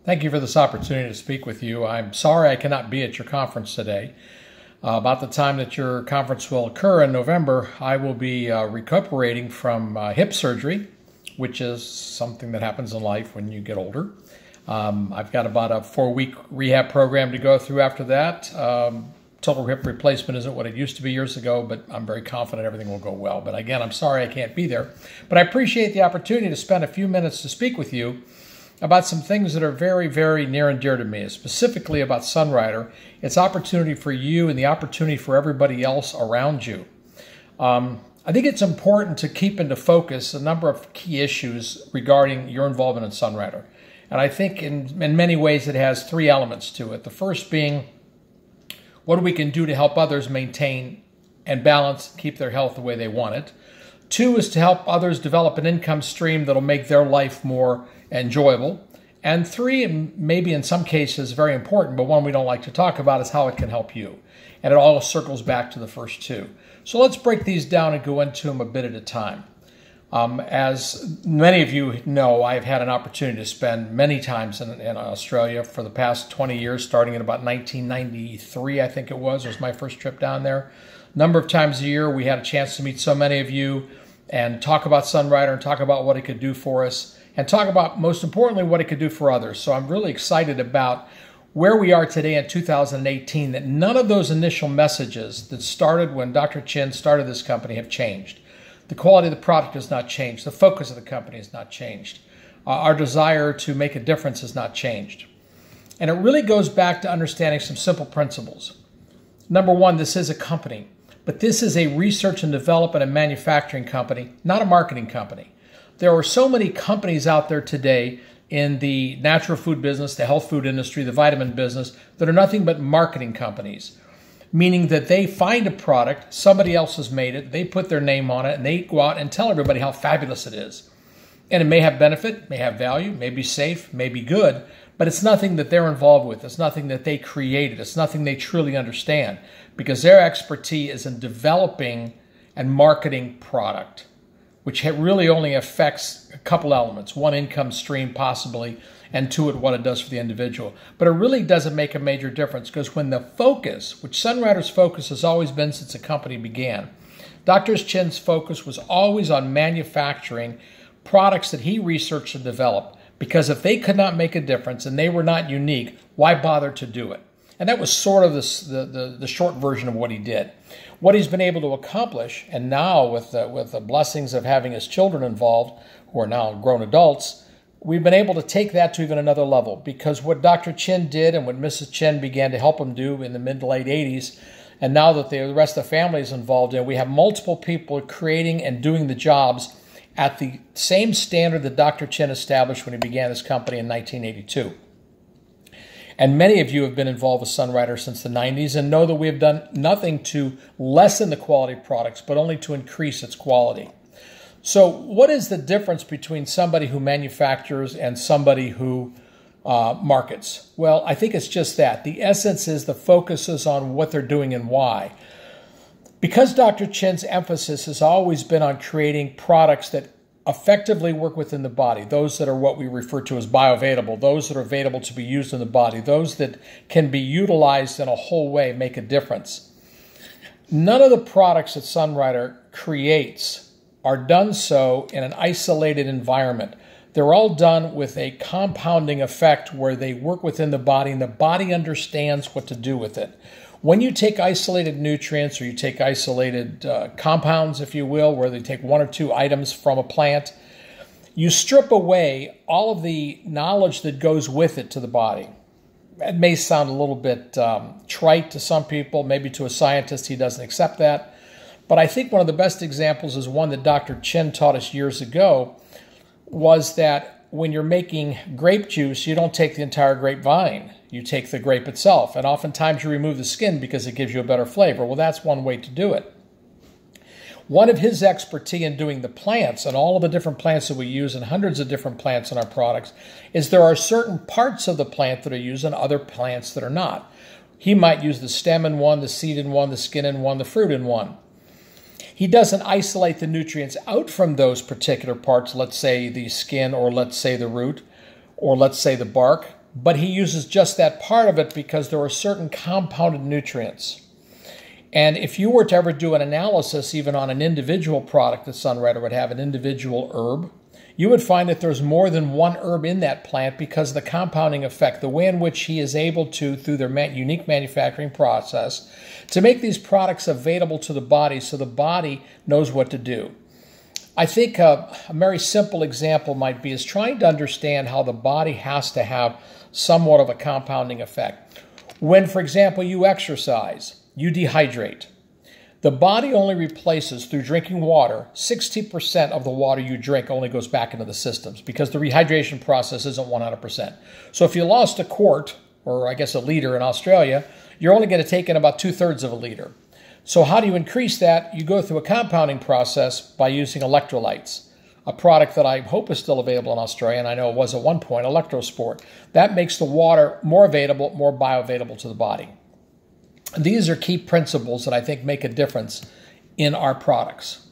Thank you for this opportunity to speak with you. I'm sorry I cannot be at your conference today. About the time that your conference will occur in November, I will be recuperating from hip surgery, which is something that happens in life when you get older. I've got about a 4-week rehab program to go through after that. Total hip replacement isn't what it used to be years ago, but I'm very confident everything will go well. But again, I'm sorry I can't be there. But I appreciate the opportunity to spend a few minutes to speak with you about some things that are very, very near and dear to me, specifically about Sunrider, its opportunity for you and the opportunity for everybody else around you. I think it's important to keep into focus a number of key issues regarding your involvement in Sunrider. And I think in many ways it has 3 elements to it. The first being what we can do to help others maintain and balance, keep their health the way they want it. 2 is to help others develop an income stream that'll make their life more enjoyable. And 3, and maybe in some cases very important, but one we don't like to talk about, is how it can help you. And it all circles back to the first 2. So let's break these down and go into them a bit at a time. As many of you know, I've had an opportunity to spend many times in Australia for the past 20 years, starting in about 1993, I think it was my first trip down there. A number of times a year, we had a chance to meet so many of you and talk about Sunrider and talk about what it could do for us and talk about, most importantly, what it could do for others. So I'm really excited about where we are today in 2018, that none of those initial messages that started when Dr. Chin started this company have changed. The quality of the product has not changed. The focus of the company has not changed. Our desire to make a difference has not changed. And it really goes back to understanding some simple principles. Number 1, this is a company, but this is a research and development and manufacturing company, not a marketing company. There are so many companies out there today in the natural food business, the health food industry, the vitamin business, that are nothing but marketing companies, meaning that they find a product, somebody else has made it, they put their name on it, and they go out and tell everybody how fabulous it is. And it may have benefit, may have value, may be safe, may be good, but it's nothing that they're involved with. It's nothing that they created. It's nothing they truly understand, because their expertise is in developing and marketing product, which really only affects a couple elements. 1, income stream possibly, and 2, what it does for the individual. But it really doesn't make a major difference, because when the focus, which Sunrider's focus has always been since the company began, Dr. Chin's focus was always on manufacturing products that he researched and developed, because if they could not make a difference and they were not unique, why bother to do it? And that was sort of the short version of what he did. What he's been able to accomplish, and now with the blessings of having his children involved, who are now grown adults, we've been able to take that to even another level, because what Dr. Chin did and what Mrs. Chin began to help him do in the mid to late 80s, and now that the rest of the family is involved in, we have multiple people creating and doing the jobs at the same standard that Dr. Chin established when he began his company in 1982. And many of you have been involved with Sunrider since the 90s and know that we have done nothing to lessen the quality of products, but only to increase its quality. So what is the difference between somebody who manufactures and somebody who markets? Well, I think it's just that. The essence is the focus is on what they're doing and why. Because Dr. Chin's emphasis has always been on creating products that effectively work within the body, those that are what we refer to as bioavailable, those that are available to be used in the body, those that can be utilized in a whole way, make a difference. None of the products that Sunrider creates are done so in an isolated environment. They're all done with a compounding effect where they work within the body and the body understands what to do with it. When you take isolated nutrients, or you take isolated compounds, if you will, where they take 1 or 2 items from a plant, you strip away all of the knowledge that goes with it to the body. It may sound a little bit trite to some people, maybe to a scientist, he doesn't accept that. But I think one of the best examples is one that Dr. Chin taught us years ago, was that when you're making grape juice, you don't take the entire grapevine. You take the grape itself, and oftentimes you remove the skin because it gives you a better flavor. Well, that's one way to do it. One of his expertise in doing the plants and all of the different plants that we use and hundreds of different plants in our products is there are certain parts of the plant that are used and other plants that are not. He might use the stem in one, the seed in one, the skin in one, the fruit in one. He doesn't isolate the nutrients out from those particular parts, let's say the skin or let's say the root or let's say the bark, but he uses just that part of it because there are certain compounded nutrients. And if you were to ever do an analysis, even on an individual product that Sunrider would have, an individual herb, you would find that there's more than one herb in that plant because of the compounding effect, the way in which he is able to, through their unique manufacturing process, to make these products available to the body so the body knows what to do. I think a very simple example might be is trying to understand how the body has to have somewhat of a compounding effect. When, for example, you exercise, you dehydrate. The body only replaces, through drinking water, 60% of the water you drink only goes back into the systems because the rehydration process isn't 100%. So if you lost a quart, or I guess a liter in Australia, you're only going to take in about 2/3 of a liter. So how do you increase that? You go through a compounding process by using electrolytes, a product that I hope is still available in Australia, and I know it was at one point, Electrosport. That makes the water more available, more bioavailable to the body. These are key principles that I think make a difference in our products.